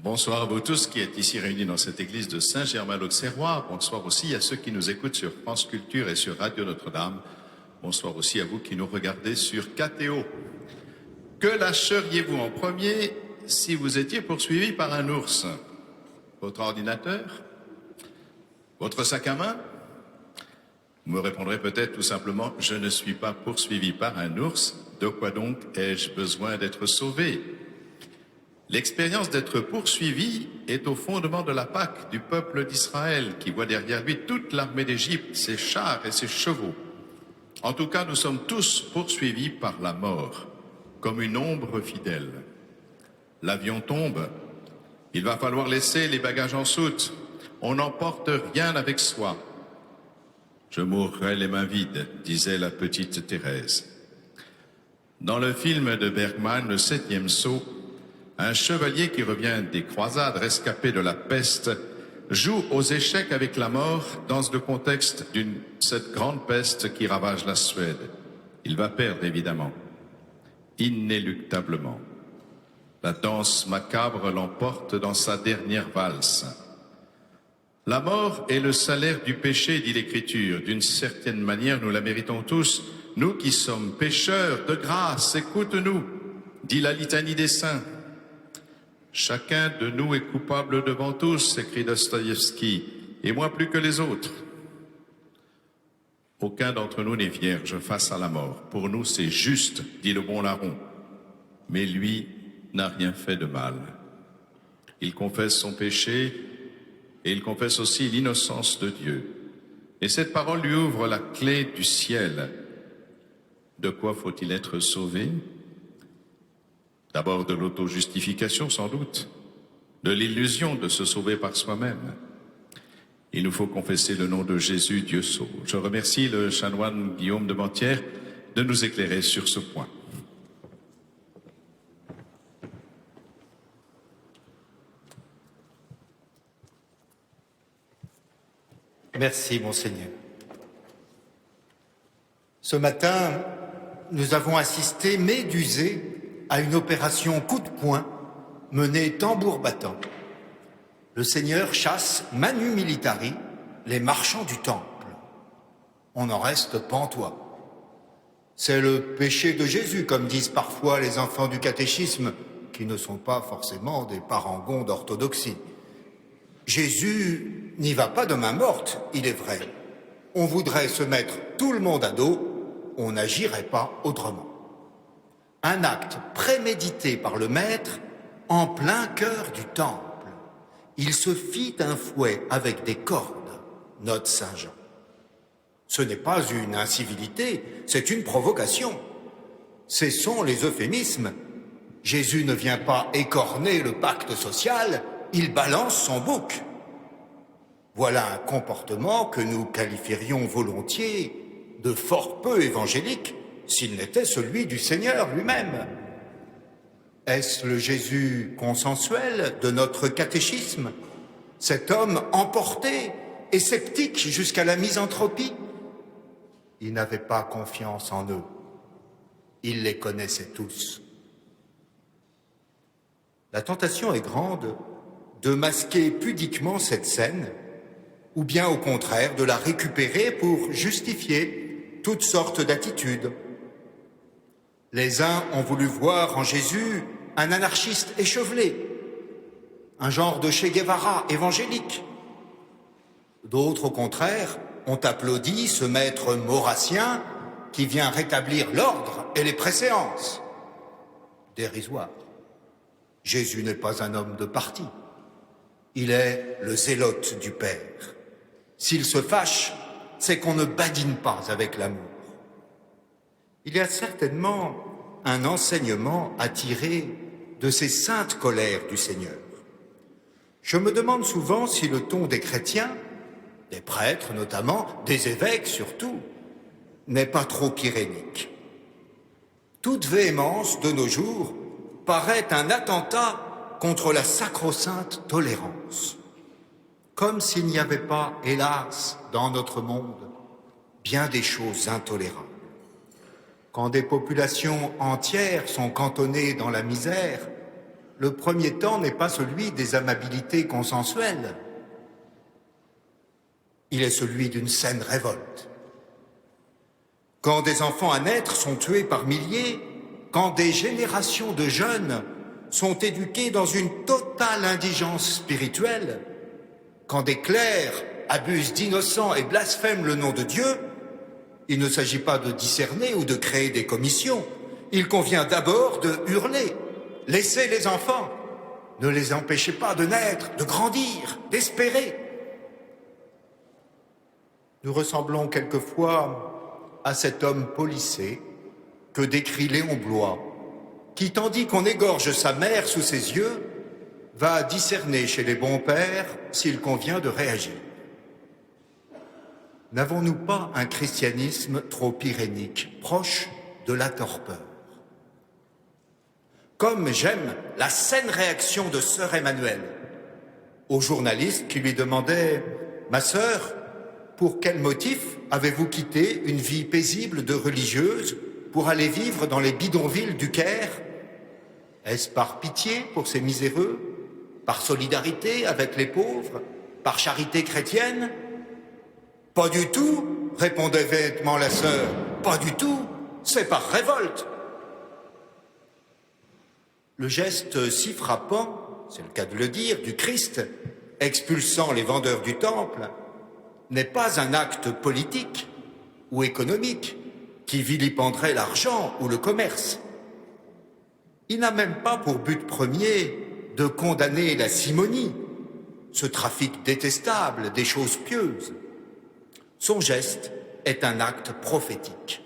Bonsoir à vous tous qui êtes ici réunis dans cette église de Saint-Germain-l'Auxerrois. Bonsoir aussi à ceux qui nous écoutent sur France Culture et sur Radio Notre-Dame. Bonsoir aussi à vous qui nous regardez sur KTO. Que lâcheriez-vous en premier si vous étiez poursuivi par un ours? Votre ordinateur? Votre sac à main? Vous me répondrez peut-être tout simplement « Je ne suis pas poursuivi par un ours, de quoi donc ai-je besoin d'être sauvé ?» L'expérience d'être poursuivi est au fondement de la Pâque du peuple d'Israël qui voit derrière lui toute l'armée d'Égypte, ses chars et ses chevaux. En tout cas, nous sommes tous poursuivis par la mort, comme une ombre fidèle. L'avion tombe, il va falloir laisser les bagages en soute. On n'emporte rien avec soi. Je mourrai les mains vides, disait la petite Thérèse. Dans le film de Bergman, Le Septième Sceau, un chevalier qui revient des croisades rescapé de la peste joue aux échecs avec la mort dans le contexte de cette grande peste qui ravage la Suède. Il va perdre évidemment, inéluctablement. La danse macabre l'emporte dans sa dernière valse. La mort est le salaire du péché, dit l'Écriture. D'une certaine manière, nous la méritons tous. Nous qui sommes pécheurs de grâce, écoute-nous, dit la litanie des saints. Chacun de nous est coupable devant tous, écrit Dostoïevski, et moi plus que les autres. Aucun d'entre nous n'est vierge face à la mort. Pour nous, c'est juste, dit le bon larron. Mais lui n'a rien fait de mal. Il confesse son péché et il confesse aussi l'innocence de Dieu. Et cette parole lui ouvre la clé du ciel. De quoi faut-il être sauvé ? D'abord de l'auto-justification, sans doute, de l'illusion de se sauver par soi-même. Il nous faut confesser le nom de Jésus, Dieu sauve. Je remercie le chanoine Guillaume de Mentières de nous éclairer sur ce point. Merci, Monseigneur. Ce matin, nous avons assisté, médusés, à une opération coup de poing menée tambour battant. Le Seigneur chasse manu militari les marchands du temple. On en reste pantois. C'est le péché de Jésus, comme disent parfois les enfants du catéchisme, qui ne sont pas forcément des parangons d'orthodoxie. Jésus n'y va pas de main morte, il est vrai. On voudrait se mettre tout le monde à dos, on n'agirait pas autrement. Un acte prémédité par le maître en plein cœur du temple. Il se fit un fouet avec des cordes, note Saint Jean. Ce n'est pas une incivilité, c'est une provocation. Cessons les euphémismes. Jésus ne vient pas écorner le pacte social, il balance son bouc. Voilà un comportement que nous qualifierions volontiers de fort peu évangélique, s'il n'était celui du Seigneur lui-même. Est-ce le Jésus consensuel de notre catéchisme, cet homme emporté et sceptique jusqu'à la misanthropie? Il n'avait pas confiance en eux. Il les connaissait tous. La tentation est grande de masquer pudiquement cette scène, ou bien au contraire de la récupérer pour justifier toutes sortes d'attitudes. Les uns ont voulu voir en Jésus un anarchiste échevelé, un genre de Che Guevara évangélique. D'autres, au contraire, ont applaudi ce maître maurassien qui vient rétablir l'ordre et les préséances. Dérisoire. Jésus n'est pas un homme de parti. Il est le zélote du Père. S'il se fâche, c'est qu'on ne badine pas avec l'amour. Il y a certainement un enseignement à tirer de ces saintes colères du Seigneur. Je me demande souvent si le ton des chrétiens, des prêtres notamment, des évêques surtout, n'est pas trop irénique. Toute véhémence de nos jours paraît un attentat contre la sacro-sainte tolérance. Comme s'il n'y avait pas, hélas, dans notre monde, bien des choses intolérables. Quand des populations entières sont cantonnées dans la misère, le premier temps n'est pas celui des amabilités consensuelles. Il est celui d'une saine révolte. Quand des enfants à naître sont tués par milliers, quand des générations de jeunes sont éduqués dans une totale indigence spirituelle, quand des clercs abusent d'innocents et blasphèment le nom de Dieu, il ne s'agit pas de discerner ou de créer des commissions. Il convient d'abord de hurler. Laissez les enfants. Ne les empêchez pas de naître, de grandir, d'espérer. Nous ressemblons quelquefois à cet homme policé que décrit Léon Bloy, qui, tandis qu'on égorge sa mère sous ses yeux, va discerner chez les bons pères s'il convient de réagir. N'avons-nous pas un christianisme trop irénique, proche de la torpeur? Comme j'aime la saine réaction de sœur Emmanuelle au journaliste qui lui demandait « Ma sœur, pour quel motif avez-vous quitté une vie paisible de religieuse pour aller vivre dans les bidonvilles du Caire? Est-ce par pitié pour ces miséreux? Par solidarité avec les pauvres? Par charité chrétienne? » « Pas du tout, répondait vêtement la sœur. Pas du tout, c'est par révolte. Le geste si frappant, c'est le cas de le dire, du Christ, expulsant les vendeurs du temple, n'est pas un acte politique ou économique qui vilipenderait l'argent ou le commerce. Il n'a même pas pour but premier de condamner la simonie, ce trafic détestable des choses pieuses. Son geste est un acte prophétique.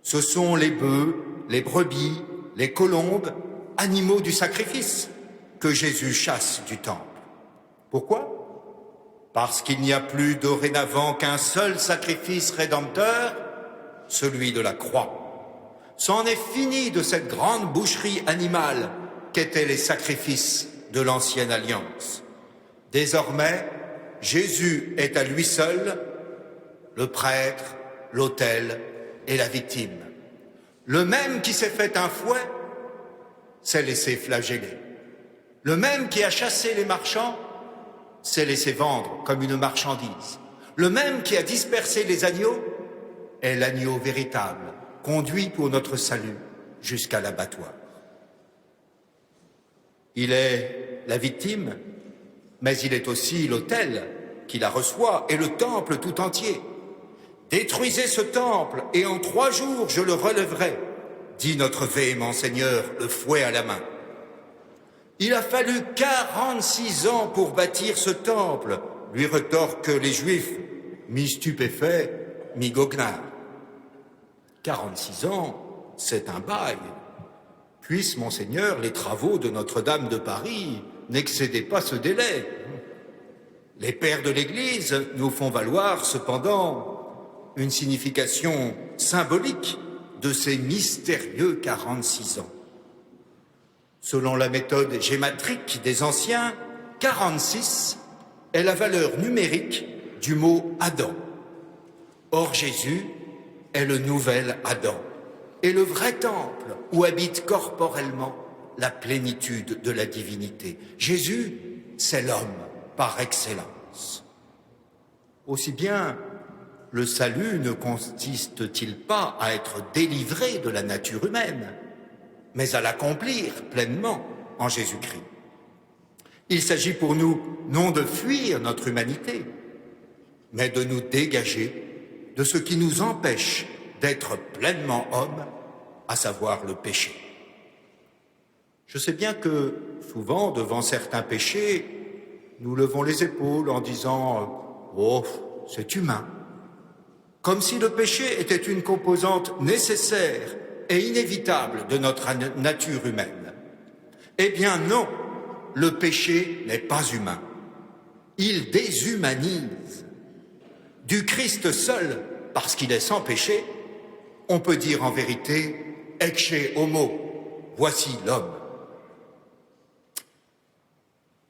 Ce sont les bœufs, les brebis, les colombes, animaux du sacrifice, que Jésus chasse du temple. Pourquoi? Parce qu'il n'y a plus dorénavant qu'un seul sacrifice rédempteur, celui de la croix. C'en est fini de cette grande boucherie animale qu'étaient les sacrifices de l'ancienne alliance. Désormais, Jésus est à lui seul le prêtre, l'autel et la victime. Le même qui s'est fait un fouet s'est laissé flageller. Le même qui a chassé les marchands s'est laissé vendre comme une marchandise. Le même qui a dispersé les agneaux est l'agneau véritable, conduit pour notre salut jusqu'à l'abattoir. Il est la victime, mais il est aussi l'autel qui la reçoit et le temple tout entier. Détruisez ce temple et en 3 jours je le relèverai, dit notre véhément Seigneur, le fouet à la main. Il a fallu 46 ans pour bâtir ce temple, lui retorquent les Juifs, mi-stupéfaits, mi-goguenards. 46 ans, c'est un bail. Puisse, Monseigneur, les travaux de Notre-Dame de Paris n'excédaient pas ce délai. Les pères de l'Église nous font valoir, cependant, une signification symbolique de ces mystérieux 46 ans. Selon la méthode gématrique des anciens, 46 est la valeur numérique du mot Adam. Or, Jésus est le nouvel Adam et le vrai temple où habite corporellement la plénitude de la divinité. Jésus, c'est l'homme par excellence. Aussi bien, le salut ne consiste-t-il pas à être délivré de la nature humaine, mais à l'accomplir pleinement en Jésus-Christ. Il s'agit pour nous non de fuir notre humanité, mais de nous dégager de ce qui nous empêche d'être pleinement hommes, à savoir le péché. Je sais bien que, souvent, devant certains péchés, nous levons les épaules en disant « Oh, c'est humain », comme si le péché était une composante nécessaire et inévitable de notre nature humaine. Eh bien non, le péché n'est pas humain. Il déshumanise. Du Christ seul, parce qu'il est sans péché, on peut dire en vérité « Ecce homo », voici l'homme.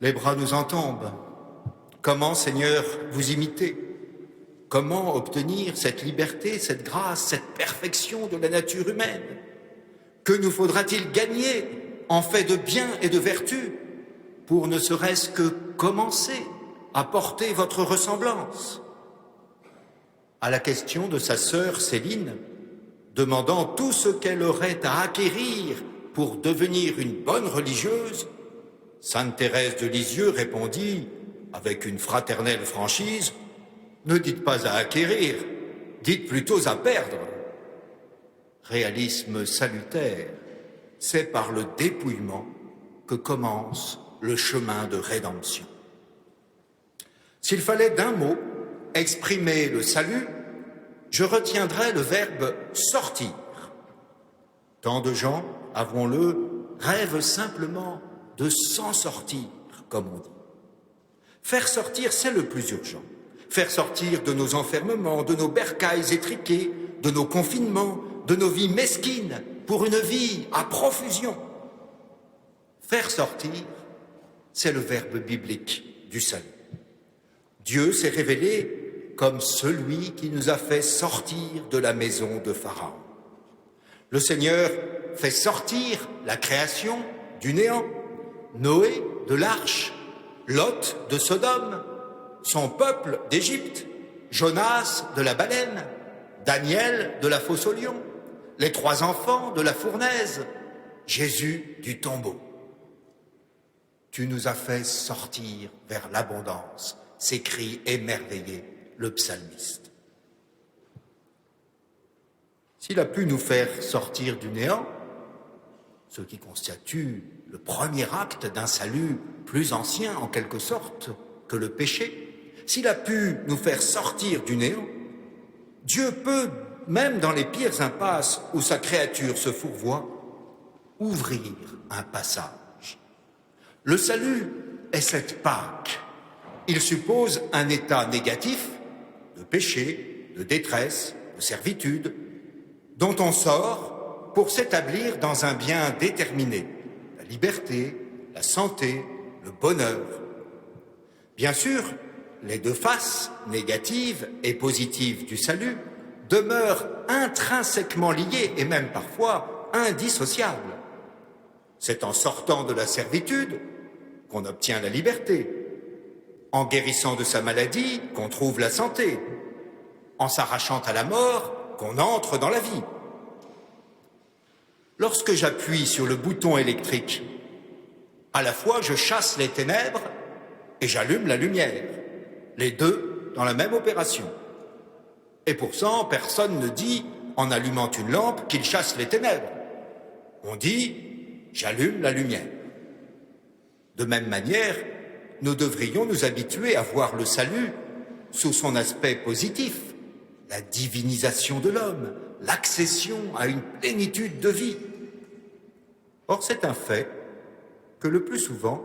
Les bras nous en tombent. Comment, Seigneur, vous imiter? Comment obtenir cette liberté, cette grâce, cette perfection de la nature humaine? Que nous faudra-t-il gagner en fait de bien et de vertu, pour ne serait-ce que commencer à porter votre ressemblance. À la question de sa sœur Céline, demandant tout ce qu'elle aurait à acquérir pour devenir une bonne religieuse, sainte Thérèse de Lisieux répondit, avec une fraternelle franchise, « Ne dites pas à acquérir, dites plutôt à perdre. » Réalisme salutaire, c'est par le dépouillement que commence le chemin de rédemption. S'il fallait d'un mot exprimer le salut, je retiendrais le verbe « sortir ». Tant de gens, avouons-le, rêvent simplement de s'en sortir, comme on dit. Faire sortir, c'est le plus urgent. Faire sortir de nos enfermements, de nos bercailles étriquées, de nos confinements, de nos vies mesquines, pour une vie à profusion. Faire sortir, c'est le verbe biblique du salut. Dieu s'est révélé comme celui qui nous a fait sortir de la maison de Pharaon. Le Seigneur fait sortir la création du néant, Noé de l'arche, Lot de Sodome, son peuple d'Égypte, Jonas de la baleine, Daniel de la fosse au lion, les 3 enfants de la fournaise, Jésus du tombeau. Tu nous as fait sortir vers l'abondance, s'écrie émerveillé le psalmiste. S'il a pu nous faire sortir du néant, ce qui constitue le premier acte d'un salut plus ancien en quelque sorte que le péché, s'il a pu nous faire sortir du néant, Dieu peut, même dans les pires impasses où sa créature se fourvoie, ouvrir un passage. Le salut est cette Pâque. Il suppose un état négatif de péché, de détresse, de servitude, dont on sort pour s'établir dans un bien déterminé, la liberté, la santé, le bonheur. Bien sûr, les 2 faces, négatives et positives du salut, demeurent intrinsèquement liées et même parfois indissociables. C'est en sortant de la servitude qu'on obtient la liberté, en guérissant de sa maladie qu'on trouve la santé, en s'arrachant à la mort qu'on entre dans la vie. Lorsque j'appuie sur le bouton électrique, à la fois je chasse les ténèbres et j'allume la lumière, les deux dans la même opération. Et pourtant, personne ne dit, en allumant une lampe, qu'il chasse les ténèbres. On dit, j'allume la lumière. De même manière, nous devrions nous habituer à voir le salut sous son aspect positif, la divinisation de l'homme, l'accession à une plénitude de vie. Or, c'est un fait que le plus souvent,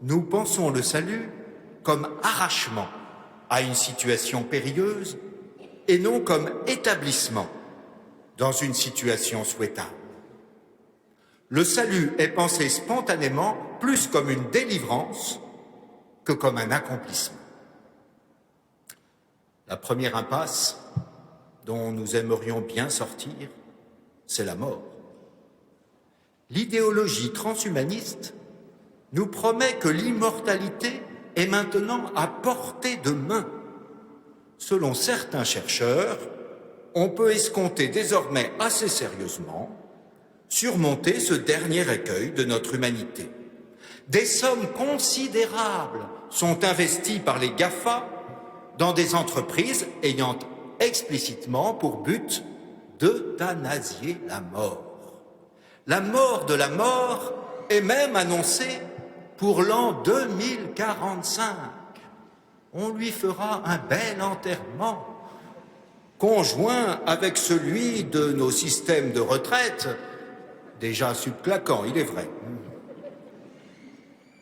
nous pensons le salut comme arrachement à une situation périlleuse et non comme établissement dans une situation souhaitable. Le salut est pensé spontanément plus comme une délivrance que comme un accomplissement. La première impasse dont nous aimerions bien sortir, c'est la mort. L'idéologie transhumaniste nous promet que l'immortalité est maintenant à portée de main. Selon certains chercheurs, on peut escompter désormais assez sérieusement surmonter ce dernier écueil de notre humanité. Des sommes considérables sont investies par les GAFA dans des entreprises ayant explicitement pour but d'euthanasier la mort. La mort de la mort est même annoncée pour l'an 2045. On lui fera un bel enterrement, conjoint avec celui de nos systèmes de retraite, déjà subclaquants, il est vrai.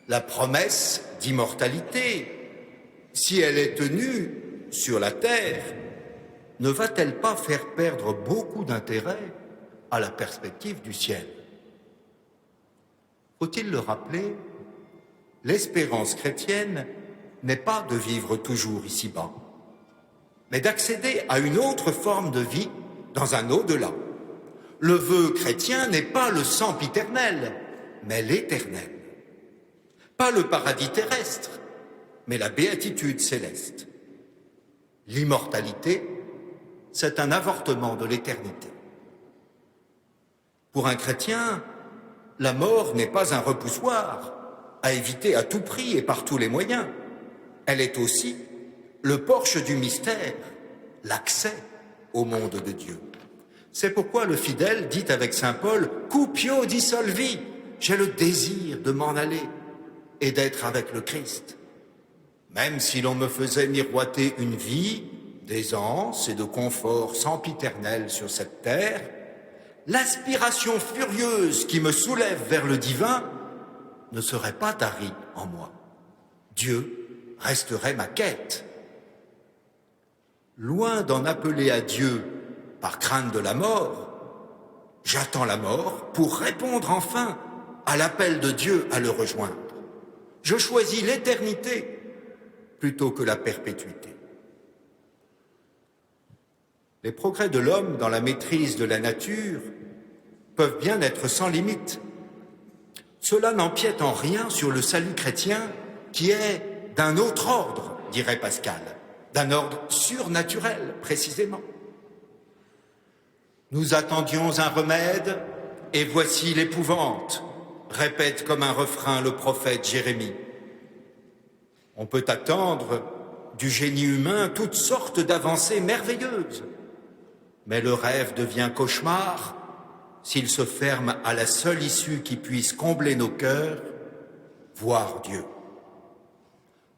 La promesse d'immortalité, si elle est tenue sur la terre, ne va-t-elle pas faire perdre beaucoup d'intérêt à la perspective du ciel? Faut-il le rappeler, l'espérance chrétienne n'est pas de vivre toujours ici-bas, mais d'accéder à une autre forme de vie dans un au-delà. Le vœu chrétien n'est pas le sempiternel, mais l'éternel. Pas le paradis terrestre, mais la béatitude céleste. L'immortalité, c'est un avortement de l'éternité. Pour un chrétien, la mort n'est pas un repoussoir à éviter à tout prix et par tous les moyens. Elle est aussi le porche du mystère, l'accès au monde de Dieu. C'est pourquoi le fidèle dit avec saint Paul « Cupio dissolvi », j'ai le désir de m'en aller et d'être avec le Christ. Même si l'on me faisait miroiter une vie d'aisance et de confort sempiternel sur cette terre, l'aspiration furieuse qui me soulève vers le divin ne serait pas tarie en moi. Dieu resterait ma quête. Loin d'en appeler à Dieu par crainte de la mort, j'attends la mort pour répondre enfin à l'appel de Dieu à le rejoindre. Je choisis l'éternité plutôt que la perpétuité. Les progrès de l'homme dans la maîtrise de la nature peuvent bien être sans limite. Cela n'empiète en rien sur le salut chrétien qui est d'un autre ordre, dirait Pascal, d'un ordre surnaturel, précisément. Nous attendions un remède et voici l'épouvante, répète comme un refrain le prophète Jérémie. On peut attendre du génie humain toutes sortes d'avancées merveilleuses, mais le rêve devient cauchemar s'il se ferme à la seule issue qui puisse combler nos cœurs, voir Dieu.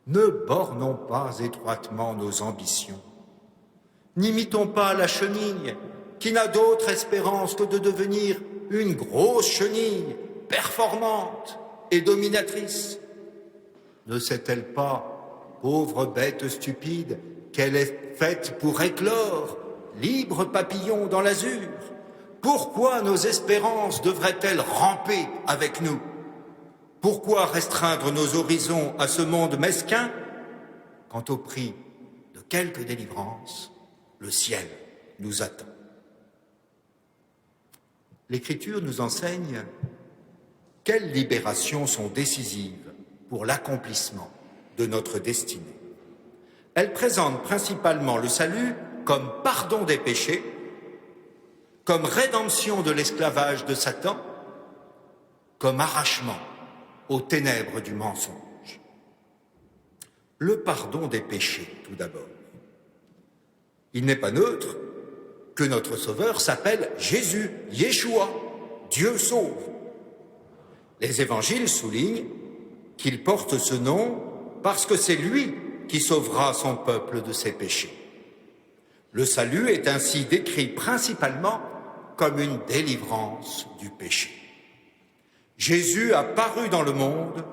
Ne bornons pas étroitement nos ambitions, n'imitons pas la chenille qui n'a d'autre espérance que de devenir une grosse chenille performante et dominatrice. Ne sait-elle pas, pauvre bête stupide, qu'elle est faite pour éclore, libre papillon dans l'azur? Pourquoi nos espérances devraient-elles ramper avec nous? Pourquoi restreindre nos horizons à ce monde mesquin, quand au prix de quelques délivrances, le ciel nous attend? L'Écriture nous enseigne quelles libérations sont décisives pour l'accomplissement de notre destinée. Elle présente principalement le salut comme pardon des péchés, comme rédemption de l'esclavage de Satan, comme arrachement aux ténèbres du mensonge. Le pardon des péchés, tout d'abord. Il n'est pas neutre que notre Sauveur s'appelle Jésus, Yeshua, Dieu sauve. Les évangiles soulignent qu'il porte ce nom parce que c'est lui qui sauvera son peuple de ses péchés. Le salut est ainsi décrit principalement comme une délivrance du péché. Jésus a paru dans le monde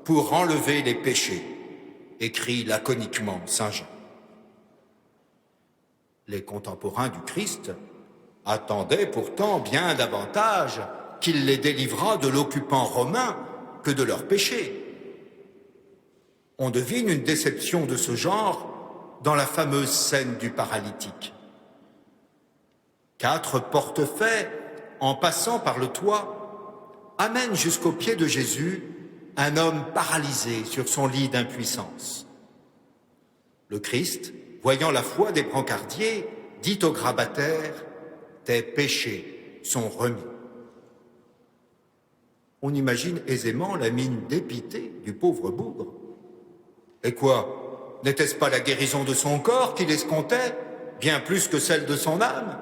pour enlever les péchés, écrit laconiquement saint Jean. Les contemporains du Christ attendaient pourtant bien davantage qu'il les délivrât de l'occupant romain que de leurs péchés. On devine une déception de ce genre dans la fameuse scène du paralytique. 4 portefaix, en passant par le toit, amènent jusqu'aux pieds de Jésus un homme paralysé sur son lit d'impuissance. Le Christ, voyant la foi des brancardiers, dit au grabataire « Tes péchés sont remis ». On imagine aisément la mine dépitée du pauvre bougre. Et quoi, n'était-ce pas la guérison de son corps qu'il escomptait, bien plus que celle de son âme?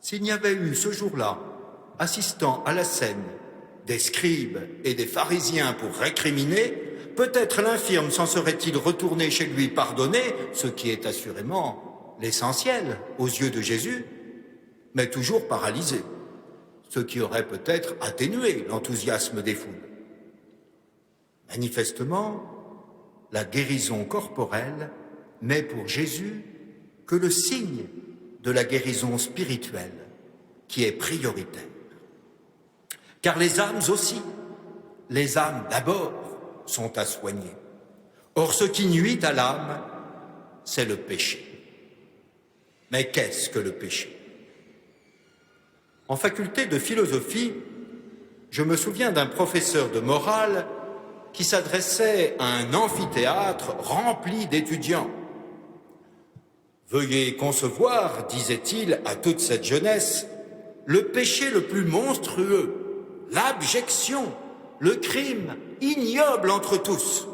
S'il n'y avait eu ce jour-là, assistant à la scène, des scribes et des pharisiens pour récriminer, peut-être l'infirme s'en serait-il retourné chez lui pardonné, ce qui est assurément l'essentiel aux yeux de Jésus, mais toujours paralysé, ce qui aurait peut-être atténué l'enthousiasme des foules. Manifestement, la guérison corporelle n'est pour Jésus que le signe de la guérison spirituelle qui est prioritaire. Car les âmes aussi, les âmes d'abord, sont à soigner. Or, ce qui nuit à l'âme, c'est le péché. Mais qu'est-ce que le péché? En faculté de philosophie, Je me souviens d'un professeur de morale qui s'adressait à un amphithéâtre rempli d'étudiants. Veuillez concevoir, disait-il à toute cette jeunesse, le péché le plus monstrueux, l'abjection, le crime ignoble entre tous.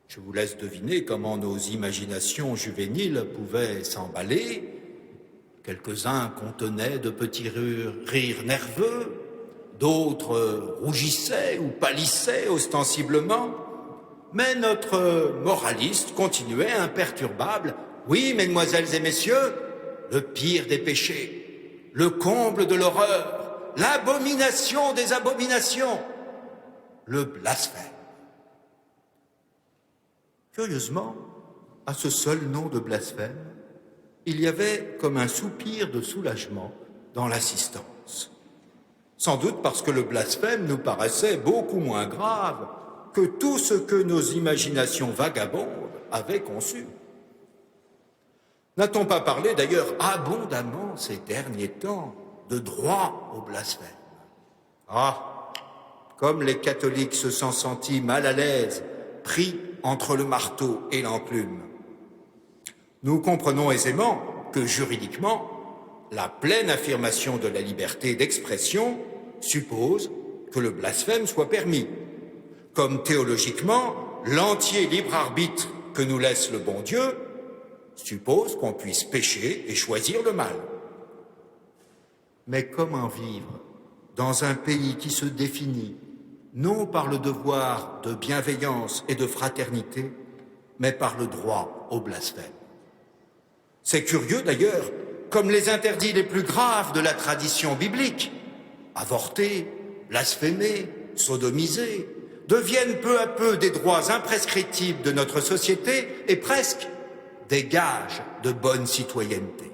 Je vous laisse deviner comment nos imaginations juvéniles pouvaient s'emballer. Quelques-uns contenaient de petits rires nerveux, d'autres rougissaient ou pâlissaient ostensiblement, mais notre moraliste continuait imperturbable. Oui, mesdemoiselles et messieurs, le pire des péchés, le comble de l'horreur, l'abomination des abominations, le blasphème. Curieusement, à ce seul nom de blasphème, il y avait comme un soupir de soulagement dans l'assistance. Sans doute parce que le blasphème nous paraissait beaucoup moins grave que tout ce que nos imaginations vagabondes avaient conçu. N'a-t-on pas parlé d'ailleurs abondamment ces derniers temps de droit au blasphème? Ah, comme les catholiques se sont sentis mal à l'aise, pris entre le marteau et l'enclume. Nous comprenons aisément que juridiquement, la pleine affirmation de la liberté d'expression suppose que le blasphème soit permis, comme théologiquement, l'entier libre arbitre que nous laisse le bon Dieu suppose qu'on puisse pécher et choisir le mal. Mais comment vivre dans un pays qui se définit non par le devoir de bienveillance et de fraternité, mais par le droit au blasphème? C'est curieux d'ailleurs, comme les interdits les plus graves de la tradition biblique, avorter, blasphémer, sodomiser, deviennent peu à peu des droits imprescriptibles de notre société et presque des gages de bonne citoyenneté.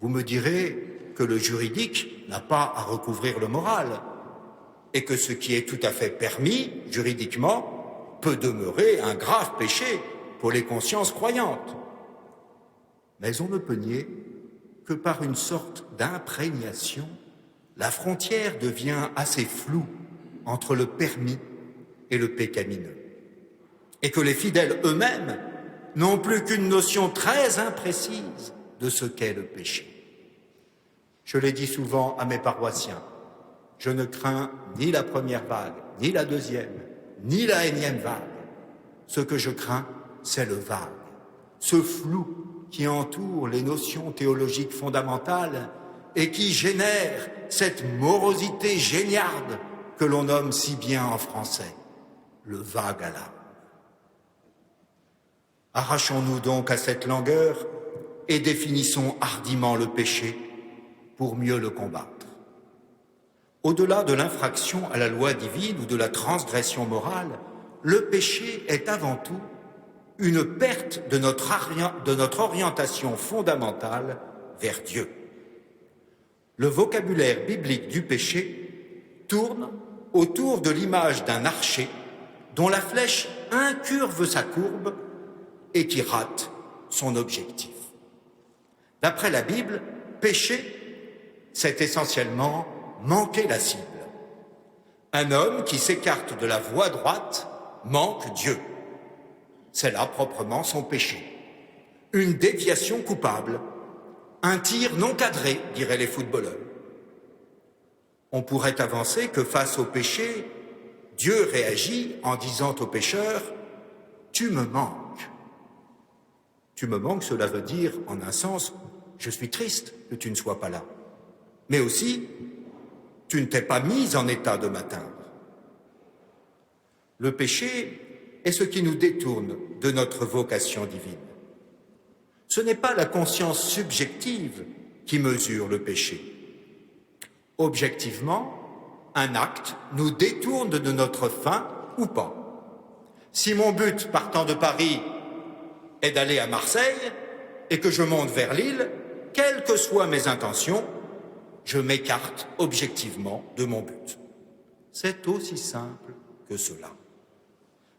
Vous me direz que le juridique n'a pas à recouvrir le moral et que ce qui est tout à fait permis juridiquement peut demeurer un grave péché pour les consciences croyantes. Mais on ne peut nier que par une sorte d'imprégnation, la frontière devient assez floue entre le permis et le pécamineux, et que les fidèles eux-mêmes n'ont plus qu'une notion très imprécise de ce qu'est le péché. Je l'ai dit souvent à mes paroissiens, je ne crains ni la première vague, ni la deuxième, ni la énième vague. Ce que je crains, c'est le vague, ce flou qui entoure les notions théologiques fondamentales et qui génère cette morosité géniarde que l'on nomme si bien en français le vague à l'âme. Arrachons-nous donc à cette langueur et définissons hardiment le péché pour mieux le combattre. Au-delà de l'infraction à la loi divine ou de la transgression morale, le péché est avant tout une perte de notre orientation fondamentale vers Dieu. Le vocabulaire biblique du péché tourne autour de l'image d'un archer dont la flèche incurve sa courbe et qui rate son objectif. D'après la Bible, péché, c'est essentiellement manquer la cible. Un homme qui s'écarte de la voie droite manque Dieu. C'est là proprement son péché. Une déviation coupable, un tir non cadré, diraient les footballeurs. On pourrait avancer que face au péché, Dieu réagit en disant au pécheur « Tu me manques ». Tu me manques, cela veut dire, en un sens, je suis triste que tu ne sois pas là. Mais aussi, tu ne t'es pas mis en état de m'atteindre. Le péché est ce qui nous détourne de notre vocation divine. Ce n'est pas la conscience subjective qui mesure le péché. Objectivement, un acte nous détourne de notre fin ou pas. Si mon but partant de Paris est d'aller à Marseille et que je monte vers Lille, quelles que soient mes intentions, je m'écarte objectivement de mon but. C'est aussi simple que cela.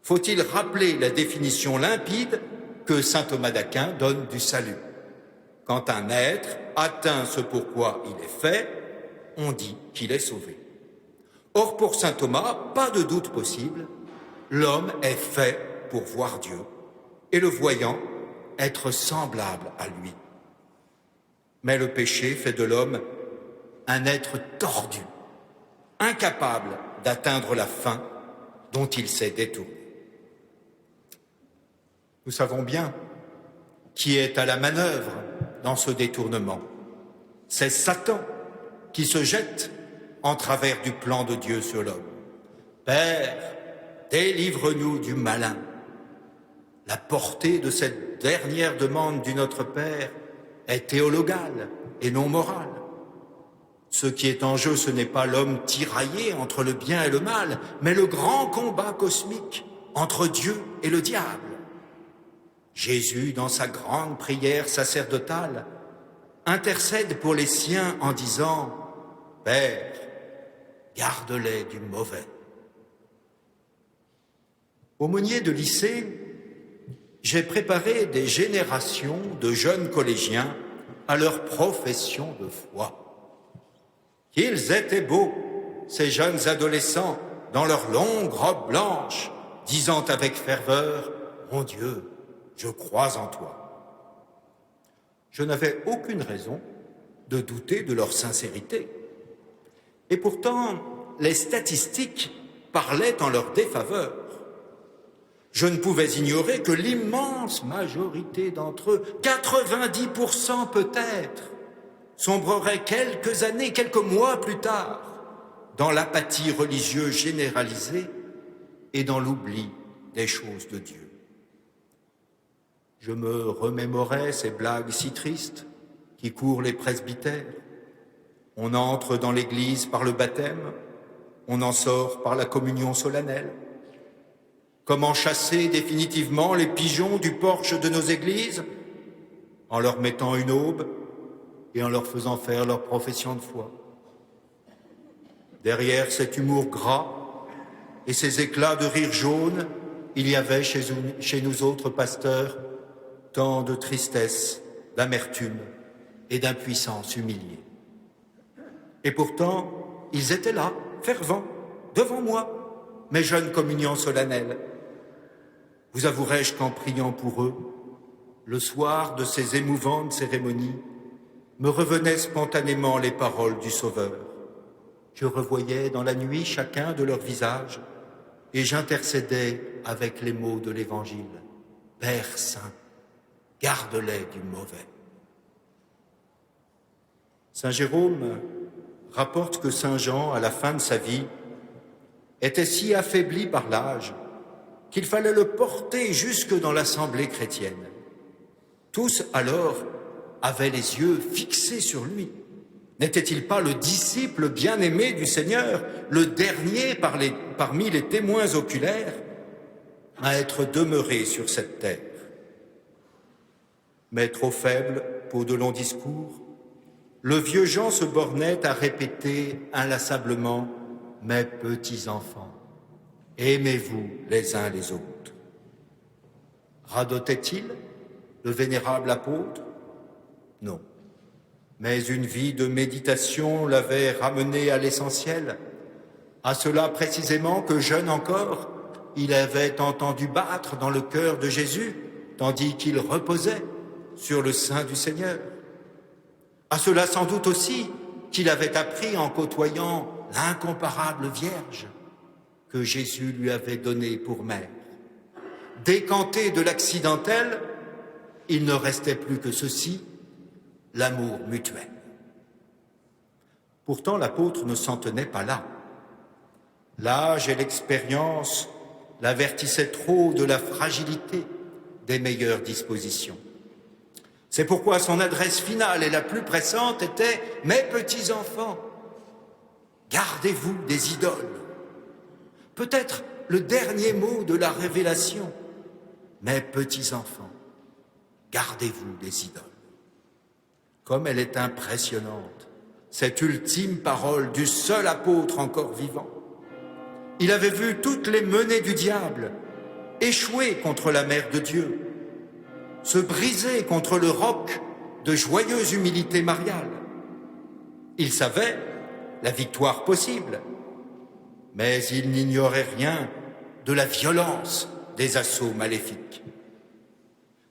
Faut-il rappeler la définition limpide que saint Thomas d'Aquin donne du salut? Quand un être atteint ce pourquoi il est fait, on dit qu'il est sauvé. Or, pour saint Thomas, pas de doute possible, l'homme est fait pour voir Dieu, et le voyant, être semblable à lui. Mais le péché fait de l'homme un être tordu, incapable d'atteindre la fin dont il s'est détourné. Nous savons bien qui est à la manœuvre dans ce détournement. C'est Satan qui se jette en travers du plan de Dieu sur l'homme. Père, délivre-nous du malin. La portée de cette dernière demande du Notre Père est théologale et non morale. Ce qui est en jeu, ce n'est pas l'homme tiraillé entre le bien et le mal, mais le grand combat cosmique entre Dieu et le diable. Jésus, dans sa grande prière sacerdotale, intercède pour les siens en disant « Père, garde-les du mauvais ». Aumônier de lycée, j'ai préparé des générations de jeunes collégiens à leur profession de foi. Qu'ils étaient beaux, ces jeunes adolescents, dans leurs longues robes blanches, disant avec ferveur « Mon Dieu, je crois en toi ». Je n'avais aucune raison de douter de leur sincérité. Et pourtant, les statistiques parlaient en leur défaveur. Je ne pouvais ignorer que l'immense majorité d'entre eux, 90% peut-être, sombrerait quelques années, quelques mois plus tard, dans l'apathie religieuse généralisée et dans l'oubli des choses de Dieu. Je me remémorais ces blagues si tristes qui courent les presbytères. On entre dans l'église par le baptême, on en sort par la communion solennelle. Comment chasser définitivement les pigeons du porche de nos églises? En leur mettant une aube et en leur faisant faire leur profession de foi. Derrière cet humour gras et ces éclats de rire jaune, il y avait chez nous autres pasteurs tant de tristesse, d'amertume et d'impuissance humiliée. Et pourtant, ils étaient là, fervents, devant moi, mes jeunes communions solennelles. Vous avouerai-je qu'en priant pour eux, le soir de ces émouvantes cérémonies, me revenaient spontanément les paroles du Sauveur. Je revoyais dans la nuit chacun de leurs visages et j'intercédais avec les mots de l'Évangile. Père Saint, garde-les du mauvais. Saint Jérôme rapporte que Saint Jean, à la fin de sa vie, était si affaibli par l'âge qu'il fallait le porter jusque dans l'assemblée chrétienne. Tous alors avaient les yeux fixés sur lui. N'était-il pas le disciple bien-aimé du Seigneur, le dernier parmi les témoins oculaires à être demeuré sur cette terre? Mais trop faible pour de longs discours, le vieux Jean se bornait à répéter inlassablement « Mes petits enfants, aimez-vous les uns les autres ». Radotait-il, le vénérable apôtre? Non. Mais une vie de méditation l'avait ramené à l'essentiel, à cela précisément que, jeune encore, il avait entendu battre dans le cœur de Jésus, tandis qu'il reposait sur le sein du Seigneur. À cela sans doute aussi qu'il avait appris en côtoyant l'incomparable Vierge que Jésus lui avait donnée pour mère. Décanté de l'accidentel, il ne restait plus que ceci, l'amour mutuel. Pourtant, l'apôtre ne s'en tenait pas là. L'âge et l'expérience l'avertissaient trop de la fragilité des meilleures dispositions. C'est pourquoi son adresse finale et la plus pressante était « Mes petits enfants, gardez-vous des idoles ». Peut-être le dernier mot de la révélation « Mes petits enfants, gardez-vous des idoles ». Comme elle est impressionnante, cette ultime parole du seul apôtre encore vivant. Il avait vu toutes les menées du diable, échouer contre la mère de Dieu, se briser contre le roc de joyeuse humilité mariale. Il savait la victoire possible. Mais il n'ignorait rien de la violence des assauts maléfiques.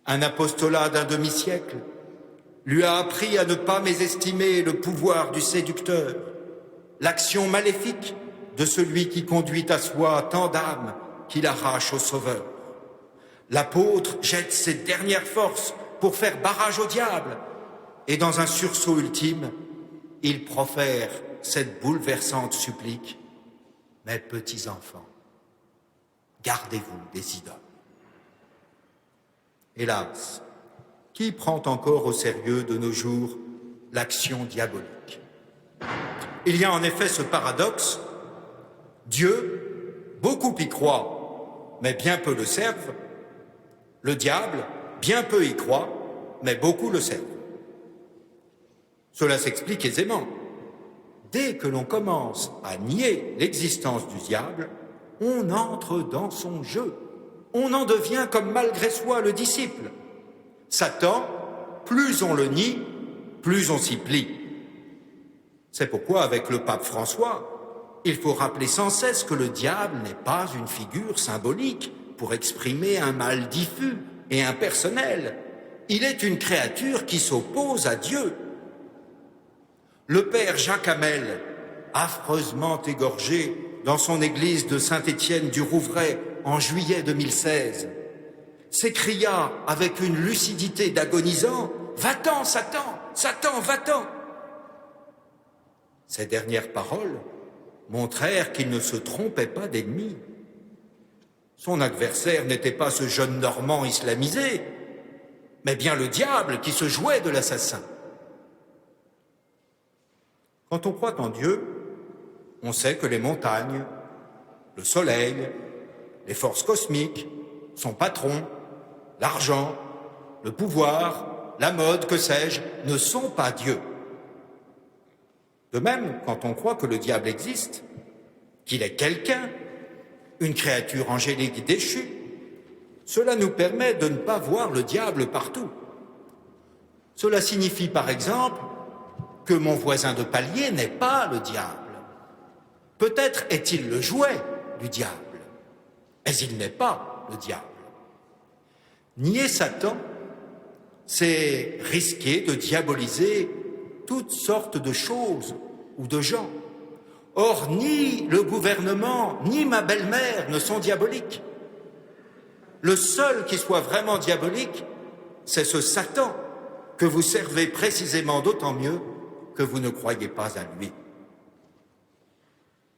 Un apostolat d'un demi-siècle lui a appris à ne pas mésestimer le pouvoir du séducteur, l'action maléfique de celui qui conduit à soi tant d'âmes qu'il arrache au Sauveur. L'apôtre jette ses dernières forces pour faire barrage au diable, et dans un sursaut ultime, il profère cette bouleversante supplique: mes petits enfants, gardez-vous des idoles. Hélas, qui prend encore au sérieux de nos jours l'action diabolique? Il y a en effet ce paradoxe: Dieu, beaucoup y croit, mais bien peu le servent. Le diable, bien peu y croit, mais beaucoup le servent. Cela s'explique aisément. Dès que l'on commence à nier l'existence du diable, on entre dans son jeu. On en devient comme malgré soi le disciple. Satan, plus on le nie, plus on s'y plie. C'est pourquoi, avec le pape François, il faut rappeler sans cesse que le diable n'est pas une figure symbolique pour exprimer un mal diffus et impersonnel. Il est une créature qui s'oppose à Dieu. Le père Jacques Hamel, affreusement égorgé dans son église de Saint-Étienne du Rouvray en juillet 2016, s'écria avec une lucidité d'agonisant: « Va-t'en, Satan! Satan, va-t'en !» Ces dernières paroles montrèrent qu'il ne se trompait pas d'ennemi. Son adversaire n'était pas ce jeune Normand islamisé, mais bien le diable qui se jouait de l'assassin. Quand on croit en Dieu, on sait que les montagnes, le soleil, les forces cosmiques, son patron, l'argent, le pouvoir, la mode, que sais-je, ne sont pas Dieu. De même, quand on croit que le diable existe, qu'il est quelqu'un, une créature angélique déchue, cela nous permet de ne pas voir le diable partout. Cela signifie par exemple que mon voisin de palier n'est pas le diable. Peut-être est-il le jouet du diable, mais il n'est pas le diable. Nier Satan, c'est risquer de diaboliser toutes sortes de choses ou de gens. Or, ni le gouvernement, ni ma belle-mère ne sont diaboliques. Le seul qui soit vraiment diabolique, c'est ce Satan que vous servez précisément d'autant mieux que vous ne croyez pas à lui.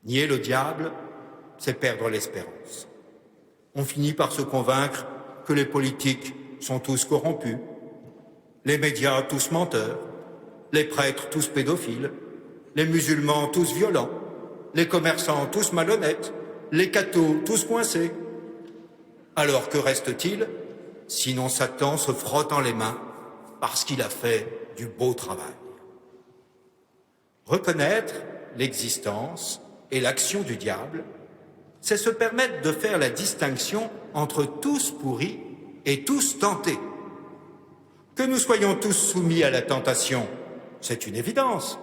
Nier le diable, c'est perdre l'espérance. On finit par se convaincre que les politiques sont tous corrompus, les médias tous menteurs, les prêtres tous pédophiles, les musulmans tous violents, les commerçants tous malhonnêtes, les cathos tous coincés. Alors que reste-t-il, sinon Satan se frottant les mains parce qu'il a fait du beau travail? Reconnaître l'existence et l'action du diable, c'est se permettre de faire la distinction entre tous pourris et tous tentés. Que nous soyons tous soumis à la tentation, c'est une évidence.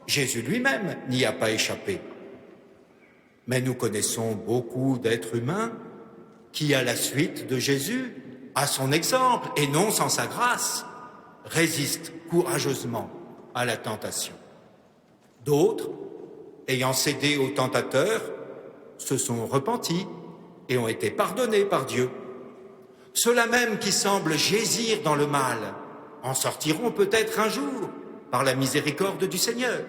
Jésus lui-même n'y a pas échappé. Mais nous connaissons beaucoup d'êtres humains qui, à la suite de Jésus, à son exemple et non sans sa grâce, résistent courageusement à la tentation. D'autres, ayant cédé au tentateur, se sont repentis et ont été pardonnés par Dieu. Ceux-là même qui semblent gésir dans le mal en sortiront peut-être un jour par la miséricorde du Seigneur.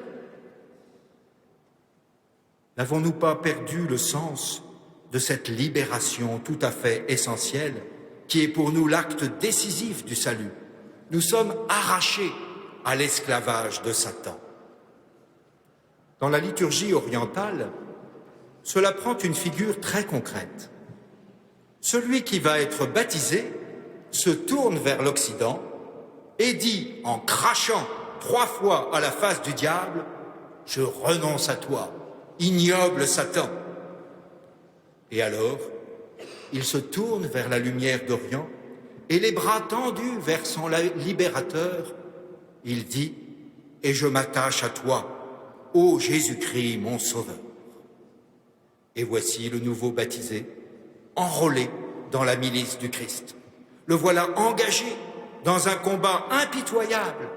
N'avons-nous pas perdu le sens de cette libération tout à fait essentielle qui est pour nous l'acte décisif du salut? Nous sommes arrachés à l'esclavage de Satan. Dans la liturgie orientale, cela prend une figure très concrète. Celui qui va être baptisé se tourne vers l'Occident et dit en crachant 3 fois à la face du diable: « Je renonce à toi, ignoble Satan !» Et alors, il se tourne vers la lumière d'Orient et les bras tendus vers son libérateur, il dit: « Et je m'attache à toi, ô Jésus-Christ, mon Sauveur. Et voici le nouveau baptisé, enrôlé dans la milice du Christ. Le voilà engagé dans un combat impitoyable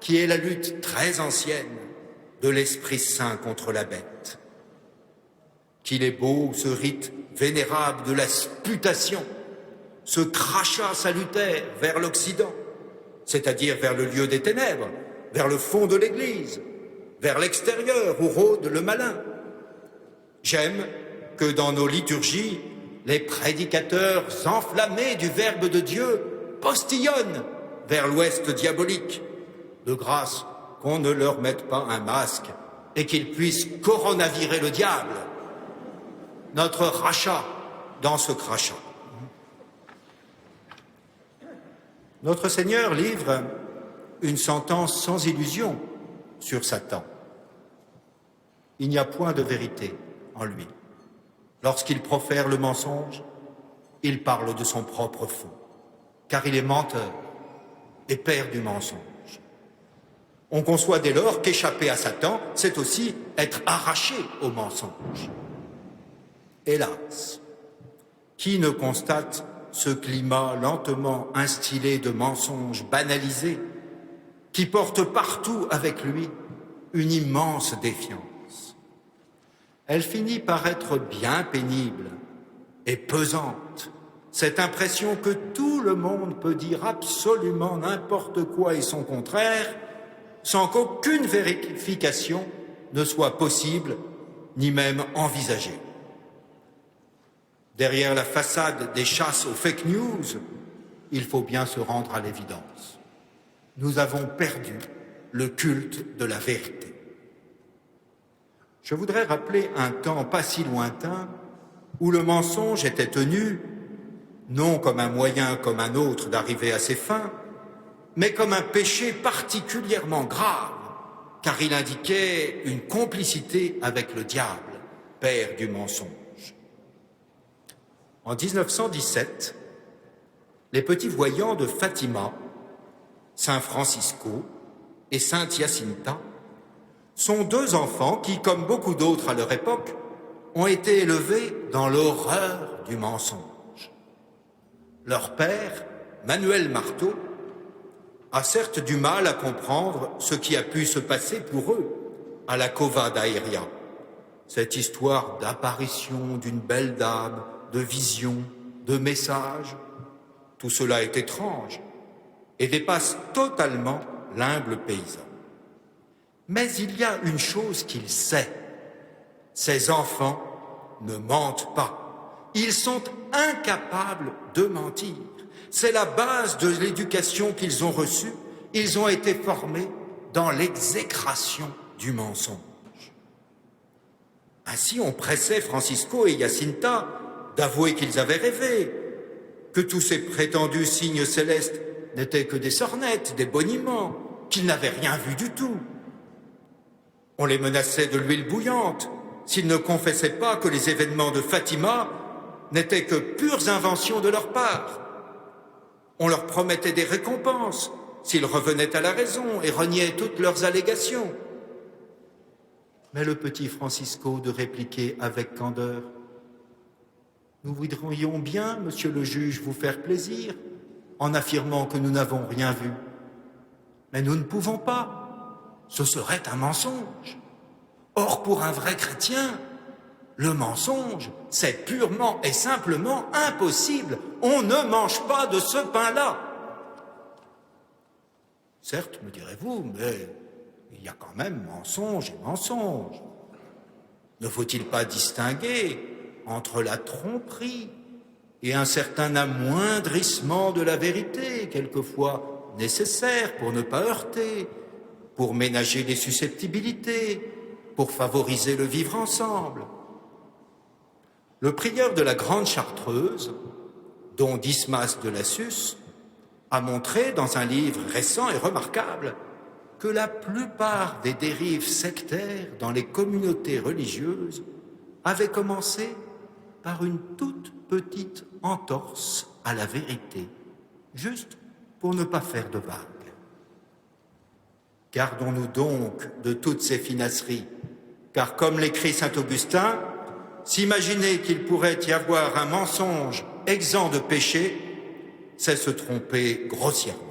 qui est la lutte très ancienne de l'Esprit Saint contre la bête. Qu'il est beau ce rite vénérable de la sputation, ce crachat salutaire vers l'Occident, c'est-à-dire vers le lieu des ténèbres, vers le fond de l'Église, vers l'extérieur où rôde le malin. J'aime que dans nos liturgies, les prédicateurs enflammés du Verbe de Dieu postillonnent vers l'ouest diabolique. De grâce qu'on ne leur mette pas un masque et qu'ils puissent coronavirer le diable. Notre rachat dans ce crachat. Notre Seigneur livre une sentence sans illusion sur Satan. Il n'y a point de vérité en lui. Lorsqu'il profère le mensonge, il parle de son propre faux, car il est menteur et père du mensonge. On conçoit dès lors qu'échapper à Satan, c'est aussi être arraché au mensonge. Hélas, qui ne constate ce climat lentement instillé de mensonges banalisés qui porte partout avec lui une immense défiance? Elle finit par être bien pénible et pesante, cette impression que tout le monde peut dire absolument n'importe quoi et son contraire, sans qu'aucune vérification ne soit possible, ni même envisagée. Derrière la façade des chasses aux fake news, il faut bien se rendre à l'évidence. Nous avons perdu le culte de la vérité. Je voudrais rappeler un temps pas si lointain où le mensonge était tenu, non comme un moyen comme un autre d'arriver à ses fins, mais comme un péché particulièrement grave, car il indiquait une complicité avec le diable, père du mensonge. En 1917, les petits voyants de Fatima, Saint Francisco et Sainte Jacinta sont deux enfants qui, comme beaucoup d'autres à leur époque, ont été élevés dans l'horreur du mensonge. Leur père, Manuel Marteau, a certes du mal à comprendre ce qui a pu se passer pour eux à la Cova d'Aéria, cette histoire d'apparition d'une belle dame, de visions, de messages. Tout cela est étrange et dépasse totalement l'humble paysan. Mais il y a une chose qu'il sait. Ces enfants ne mentent pas. Ils sont incapables de mentir. C'est la base de l'éducation qu'ils ont reçue. Ils ont été formés dans l'exécration du mensonge. Ainsi, on pressait Francisco et Jacinta d'avouer qu'ils avaient rêvé, que tous ces prétendus signes célestes n'étaient que des sornettes, des boniments, qu'ils n'avaient rien vu du tout. On les menaçait de l'huile bouillante s'ils ne confessaient pas que les événements de Fatima n'étaient que pures inventions de leur part. On leur promettait des récompenses s'ils revenaient à la raison et reniaient toutes leurs allégations. Mais le petit Francisco de répliquer avec candeur: nous voudrions bien, monsieur le juge, vous faire plaisir en affirmant que nous n'avons rien vu. Mais nous ne pouvons pas. Ce serait un mensonge. Or, pour un vrai chrétien, le mensonge, c'est purement et simplement impossible. On ne mange pas de ce pain-là. Certes, me direz-vous, mais il y a quand même mensonge et mensonge. Ne faut-il pas distinguer entre la tromperie et un certain amoindrissement de la vérité, quelquefois nécessaire pour ne pas heurter, pour ménager les susceptibilités, pour favoriser le vivre ensemble? Le prieur de la Grande Chartreuse, dont Dismas de Lassus, a montré dans un livre récent et remarquable que la plupart des dérives sectaires dans les communautés religieuses avaient commencé par une toute petite entorse à la vérité, juste pour ne pas faire de vagues. Gardons-nous donc de toutes ces finasseries Car comme l'écrit saint Augustin, s'imaginer qu'il pourrait y avoir un mensonge exempt de péché, c'est se tromper grossièrement.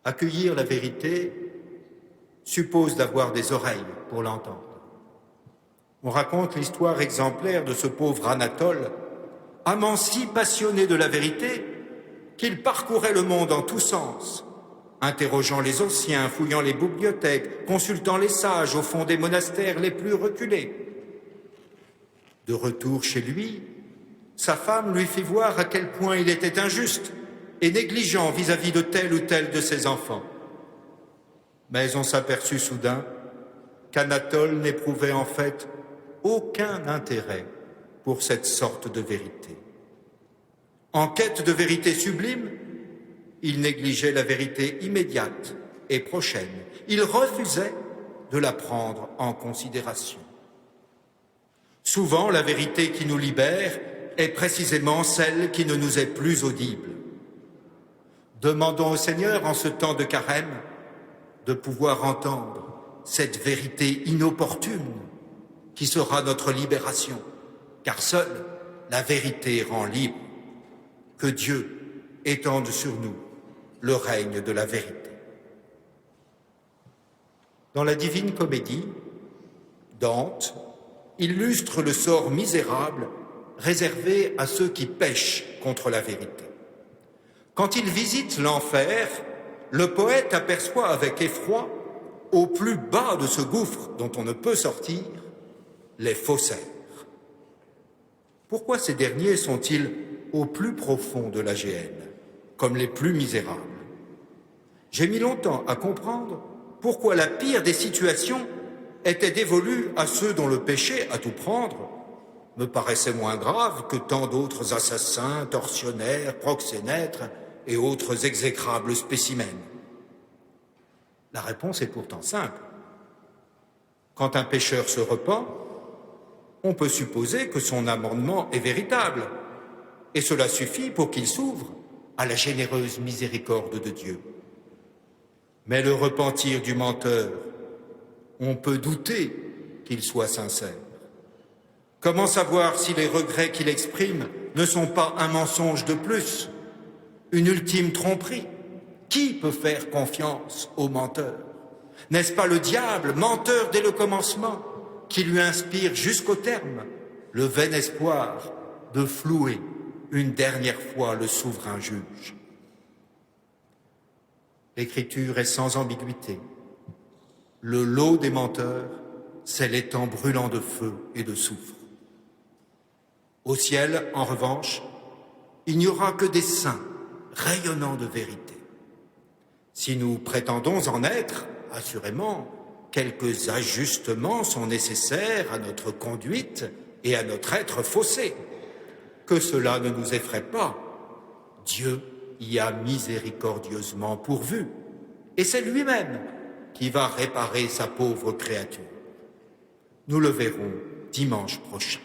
Accueillir la vérité suppose d'avoir des oreilles pour l'entendre. On raconte l'histoire exemplaire de ce pauvre Anatole, amant si passionné de la vérité qu'il parcourait le monde en tous sens, interrogeant les anciens, fouillant les bibliothèques, consultant les sages au fond des monastères les plus reculés. De retour chez lui, sa femme lui fit voir à quel point il était injuste et négligent vis-à-vis de tel ou tel de ses enfants. Mais on s'aperçut soudain qu'Anatole n'éprouvait en fait aucun intérêt pour cette sorte de vérité. En quête de vérité sublime, il négligeait la vérité immédiate et prochaine. Il refusait de la prendre en considération. Souvent, la vérité qui nous libère est précisément celle qui ne nous est plus audible. Demandons au Seigneur, en ce temps de carême, de pouvoir entendre cette vérité inopportune qui sera notre libération, car seule la vérité rend libre. Que Dieu étende sur nous le règne de la vérité. Dans la Divine Comédie, Dante illustre le sort misérable réservé à ceux qui pêchent contre la vérité. Quand il visite l'enfer, le poète aperçoit avec effroi, au plus bas de ce gouffre dont on ne peut sortir, les faussaires. Pourquoi ces derniers sont-ils au plus profond de la géhenne, comme les plus misérables? J'ai mis longtemps à comprendre pourquoi la pire des situations était dévolue à ceux dont le péché, à tout prendre, me paraissait moins grave que tant d'autres assassins, tortionnaires, proxénètes et autres exécrables spécimens. La réponse est pourtant simple. Quand un pécheur se repent, on peut supposer que son amendement est véritable, et cela suffit pour qu'il s'ouvre à la généreuse miséricorde de Dieu. Mais le repentir du menteur, on peut douter qu'il soit sincère. Comment savoir si les regrets qu'il exprime ne sont pas un mensonge de plus, une ultime tromperie? Qui peut faire confiance au menteur? N'est-ce pas le diable, menteur dès le commencement, qui lui inspire jusqu'au terme le vain espoir de flouer une dernière fois le souverain juge? L'Écriture est sans ambiguïté. Le lot des menteurs, c'est l'étang brûlant de feu et de soufre. Au ciel, en revanche, il n'y aura que des saints rayonnants de vérité. Si nous prétendons en être, assurément, quelques ajustements sont nécessaires à notre conduite et à notre être faussé. Que cela ne nous effraie pas. Dieu y a miséricordieusement pourvu, et c'est lui-même qui va réparer sa pauvre créature. Nous le verrons dimanche prochain.